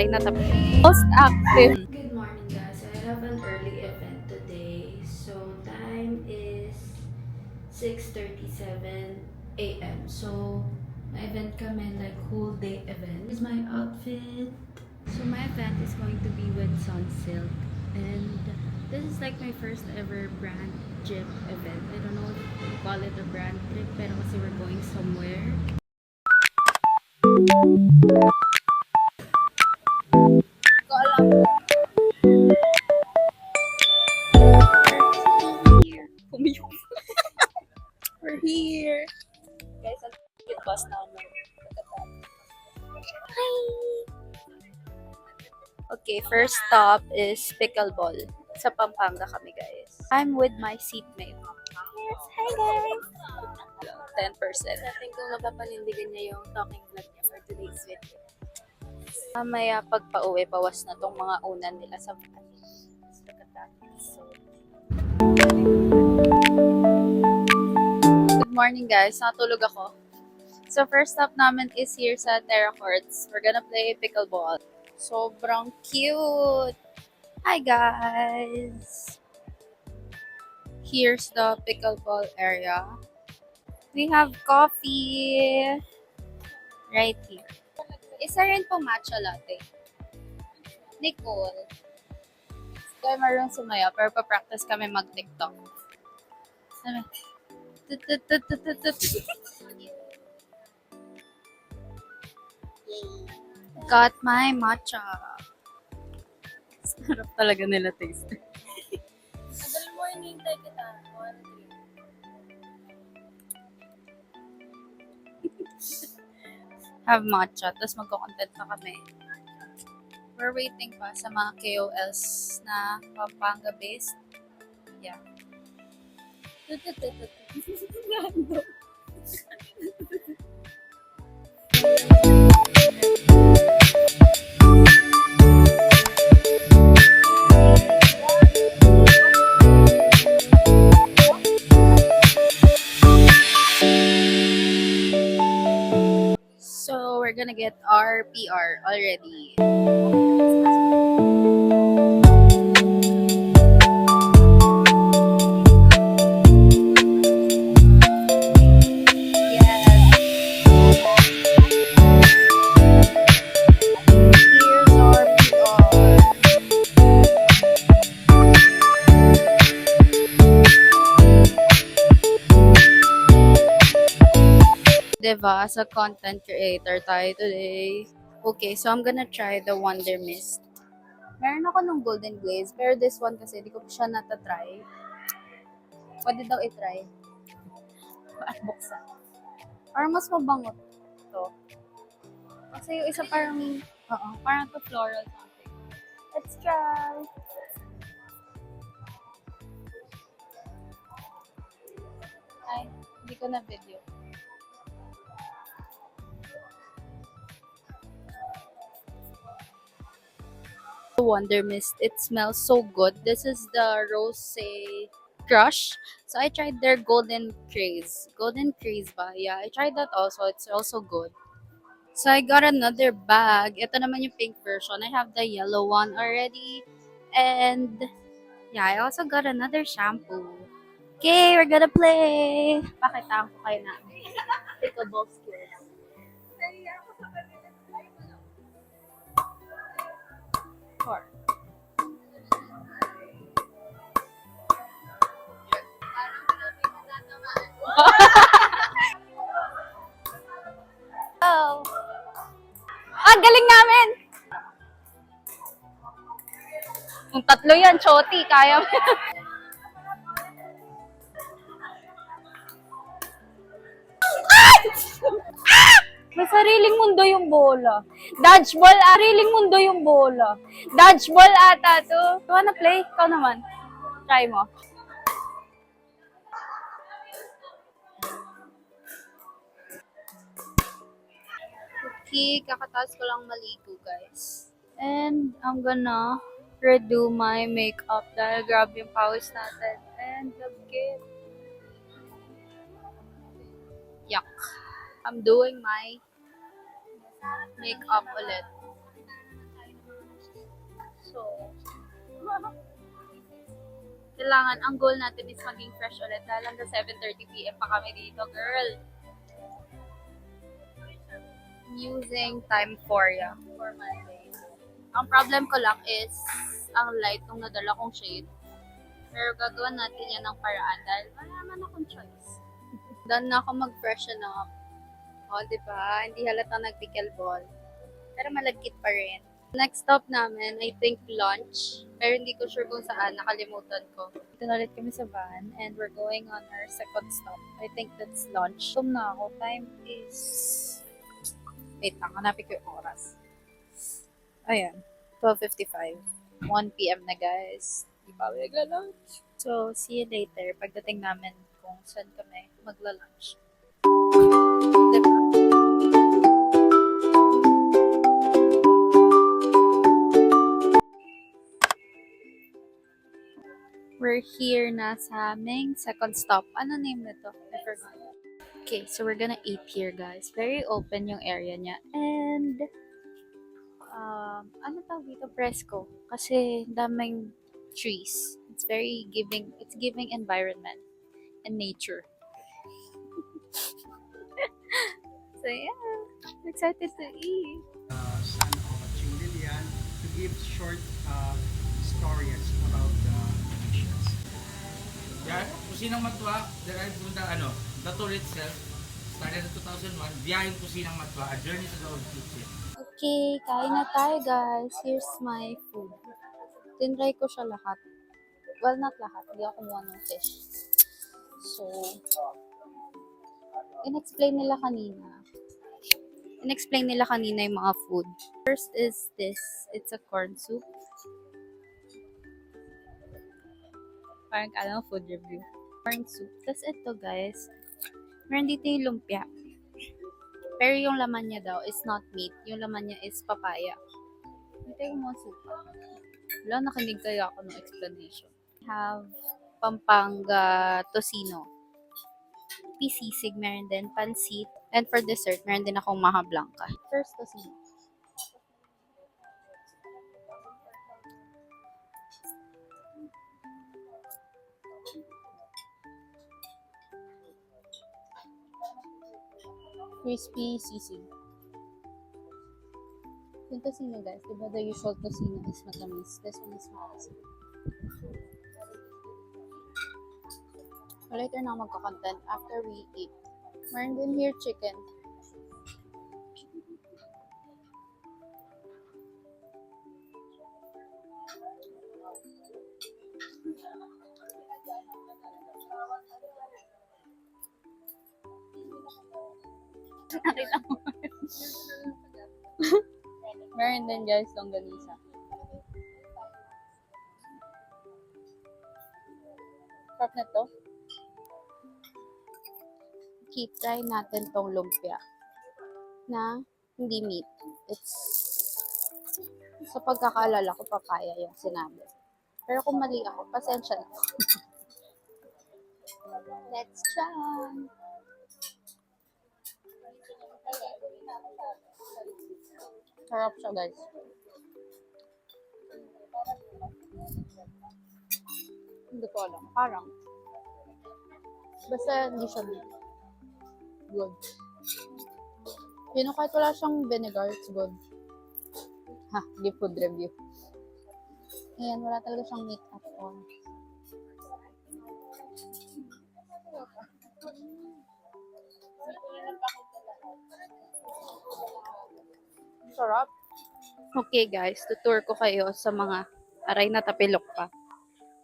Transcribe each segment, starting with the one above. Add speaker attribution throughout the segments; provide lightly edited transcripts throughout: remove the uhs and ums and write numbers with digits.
Speaker 1: try na tapos. Most active.
Speaker 2: Good morning guys. I have an early event today. So time is 6:37 a.m. So my event kami like whole day event. This is my outfit. So my event is going to be with Sunsilk, and this is like my first ever brand trip event. I don't know if you call it a brand trip pero kasi we're going somewhere.
Speaker 1: Ko alam. Kumiyok. We're here. Guys, ang cute bus namin. Hi! Okay, first stop is Pickleball. Sa Pampanga kami, guys. I'm with my seatmate. Yes, hi guys! 10%.
Speaker 2: Natin kung mapapanindigan niya yung talking vlog niya for today's video.
Speaker 1: Mamaya pag pauwi, bawas na tong mga unan nila sa van. Look at that. So, good morning guys, natulog ako. So first stop namin is here sa Terra Courts. We're gonna play pickleball. Sobrang cute! Hi guys! Here's the pickleball area. We have coffee right here. Isa rin po matcha latte. Nicole. Kaya marunong sumaya, pero pa-practice kami mag-TikTok. Ano? Got my matcha. Sarap talaga nila taste.
Speaker 2: Tagal mo hinihintay kita. 1, 3.
Speaker 1: Have matcha, tapos magko-content pa kami. We're waiting pa sa mga KOLs na Pampanga based. Yeah. So we're gonna get our PR already. Yes. Here's our PR. Diba, as a content creator tayo today. Okay, so I'm gonna try the Wonder Mist. Meron ako nung Golden Glaze, pero this one kasi, di ko pa siya natatry. Pwede daw itry. At buksan. Parang mas mabango to. Kasi yung isa parang, parang to floral something. Let's try! Ay, hindi ko na video. Wonder Mist. It smells so good. This is the Rose Crush. So I tried their Golden Craze. Golden Craze ba? Yeah, I tried that also. It's also good. So I got another bag. Ito naman yung pink version. I have the yellow one already. And yeah, I also got another shampoo. Okay, we're gonna play. Pakita ko kayo na. Pickleball skills. Four. Oh. Ah, galing namin! Kung tatlo yan, choti, kaya mo. May sariling mundo yung bola. Dodgeball, sariling mundo yung bola. Dodgeball ata to. You wanna play? Ikaw naman. Try mo. Okay, kakataas ko lang maligo, guys. And I'm gonna redo my makeup dahil grabe yung pawis natin. And look it. Yuck. I'm doing my makeup ulit. So, kailangan, ang goal natin is maging fresh ulit dahil hanggang 7:30 p.m. pa kami dito, girl. I'm using Time Foria for Monday. Ang problem ko lang is ang light nung nadala kong shade. Pero gagawin natin yan ng paraan dahil wala naman akong choice. Done na ako mag-freshen up. O, diba? Hindi halata nag-pickleball. Pero malagkit pa rin. Next stop namin, I think lunch. Pero hindi ko sure kung saan. Nakalimutan ko. Dito na ulit kami sa van and we're going on our second stop. I think that's lunch. Tum na ako. Time is... Wait lang, hanapin ko yung oras. Ayan, 12:55. 1 p.m. na guys. Di pa lunch. So, see you later. Pagdating namin kung saan kami magla-lunch. Diba? We're here na sa aming second stop. Ano name nito? I forgot. Okay, so we're gonna eat here, guys. Very open yung area niya. And, ano tawag dito? Fresco. Kasi daming trees. It's giving environment and nature. So, yeah. I'm excited to eat.
Speaker 3: Son of Ching Lilian to give short stories about the missions.
Speaker 4: Yan, Kusinang Matwa, derived from the tour itself, started in 2001, Biyaheng Kusinang Matwa, a journey to the old kitchen.
Speaker 1: Okay, kain na tayo, guys. Here's my food. Tinry ko siya lahat. Well, not lahat. Hindi ako kumuha ng fish. So, in-explain nila kanina yung mga food. First is this. It's a corn soup. Parang alam food review. Corn soup. Tapos ito, guys. Meron dito yung lumpia. Pero yung laman niya daw is not meat. Yung laman niya is papaya. Hintay ko mga soup. Wala, nakinig kaya ako ng explanation. Have Pampanga Tocino. Sisig, meron din pansit. And for dessert, meron din akong maha blanca. First, tocino. Crispy sisig. Yung tocino, guys, diba the usual tocino is matamis. This one is maasim. Later na magka-content after we eat. Meron din here chicken. Nakita mo. Meron din guys, longganisa. Sarap na to. Okay, try natin tong lumpia na hindi meat. It's sa pagkakaalala ko, papaya yung sinabi. Pero kung mali ako, pasensya na. Let's try! Sarap siya, guys. Hindi ko alam. Parang. Basta hindi siya meat. Good. You know, kahit wala siyang vinegar, it's good. Ha, di food review. Ayan, wala talaga siyang meat at all. Sarap. Okay guys, tutur ko kayo sa mga aray na tapilok pa.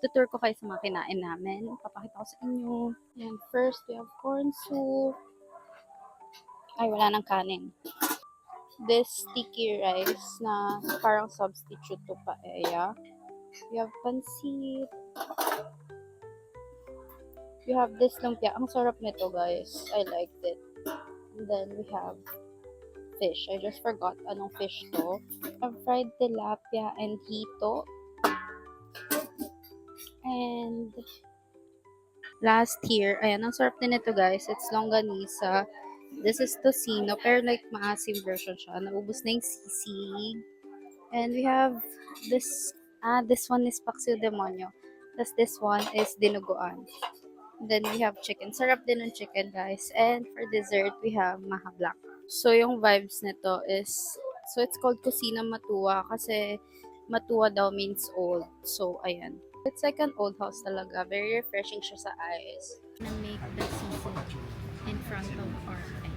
Speaker 1: Tutur ko kayo sa mga kinain namin. Papakita ko sa inyo. Ayan, first we have corn soup. Ay, wala nang kanin. This sticky rice na parang substitute to paella. We have pansit. We have this lumpia. Ang sarap nito, guys. I liked it. And then we have fish. I just forgot anong fish to. We have fried tilapia and hito. And last here, ayan, ang sarap din ito, guys. It's longganisa. This is tocino, pero like maasim version siya. Naubos na yung sisig. And we have this This one is paksiw demonyo. Tapos this one is dinuguan. Then we have chicken. Sarap din ng chicken, guys. And for dessert, we have maha black. So, yung vibes nito is, so it's called Kusina Matua kasi Matua daw means old. So, ayan. It's like an old house talaga. Very refreshing siya sa eyes.
Speaker 2: Na make the sisig in front of our eyes.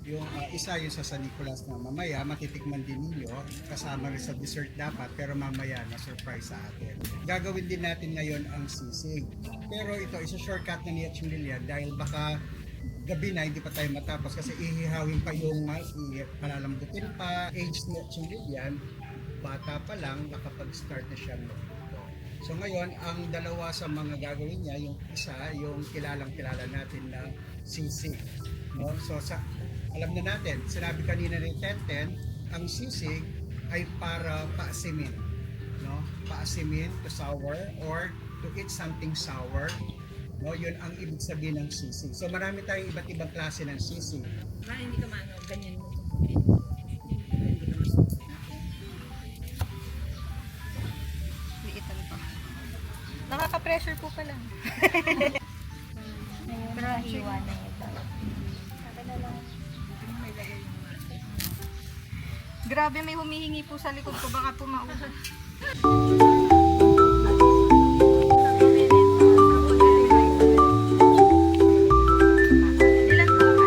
Speaker 3: Yung isa yung sa San Nicolas na mamaya matitikman din ninyo kasama rin sa dessert dapat pero mamaya na surprise sa atin. Gagawin din natin ngayon ang sisig. Pero ito isa shortcut na ni Chimilian dahil baka gabi na hindi pa tayo matapos kasi ihihawin pa yung palalambutin pa. Age ni Chimilian, bata pa lang nakapag-start na siya magluto. So ngayon, ang dalawa sa mga gagawin niya, yung isa, yung kilalang-kilala natin na sisig. No? So alam na natin, sinabi kanina ni Tenten, ang sisig ay para paasimin. No? Paasimin to sour or to eat something sour. No, yun ang ibig sabihin ng sisig. So marami tayong iba't ibang klase ng sisig.
Speaker 2: Hindi ka maano, ganyan mo.
Speaker 5: Liitan pa. Nakaka-pressure po pala.
Speaker 2: Pero hiwa na ito.
Speaker 5: Grabe, may humihingi po sa likod ko. Baka po maubos. Ilan po ang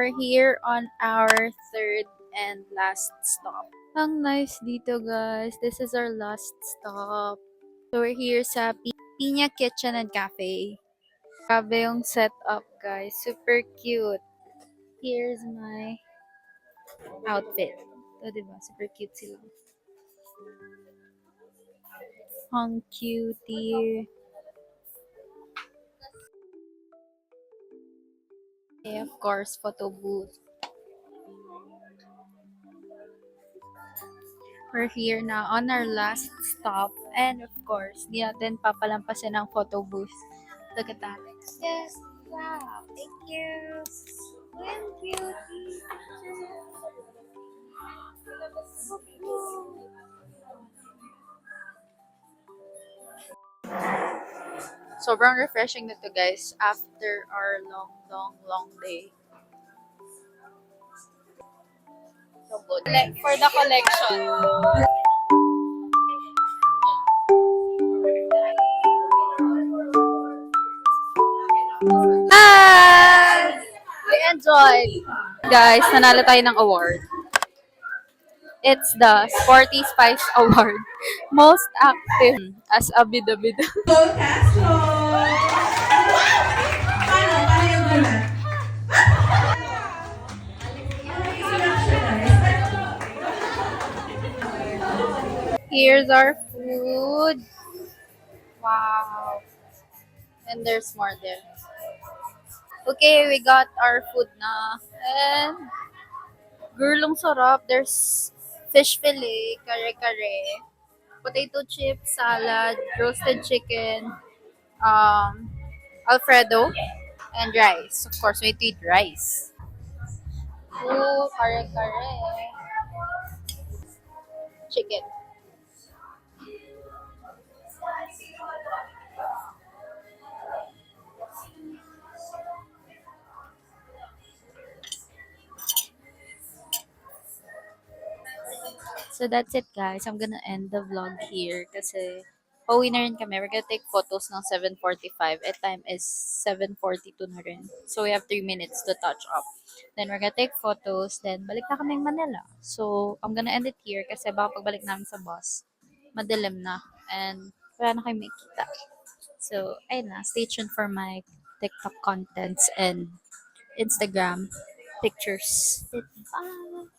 Speaker 1: We're here on our third and last stop. Ang nice dito, guys. This is our last stop. So, we're here sa Piña Kitchen and Cafe. Grabe yung setup, guys. Super cute. Here's my outfit. Ito, diba? Super cute sila. Ang cutie. Okay, of course, photo booth. We're here now on our last stop. And of course, di natin papalampasin ang photo booth. Look at that. Yes. Wow. Thank you. Thank you. Sobrang refreshing nito, guys, after our long day. So good. For the collection. Hi! We enjoyed. Guys, nanalo tayo ng award. It's the Sporty Spice Award. Most active as a bida-bida. Here's our food. Wow. And there's more there. Okay, we got our food na. And gurlong sarap. There's fish fillet, kare-kare, potato chips, salad, roasted chicken, Alfredo, and rice. Of course, we need to eat rice. Ooh, kare-kare. Chicken. So that's it, guys. I'm gonna end the vlog here kasi pauwi na rin kami. We're gonna take photos ng 7:45. At time is 7:42 na rin. So we have 3 minutes to touch up. Then we're gonna take photos. Then balik na kaming Manila. So I'm gonna end it here kasi baka pagbalik namin sa bus, madilim na. And wala na kayo makikita. So, ayun na. Stay tuned for my TikTok contents and Instagram pictures. Bye!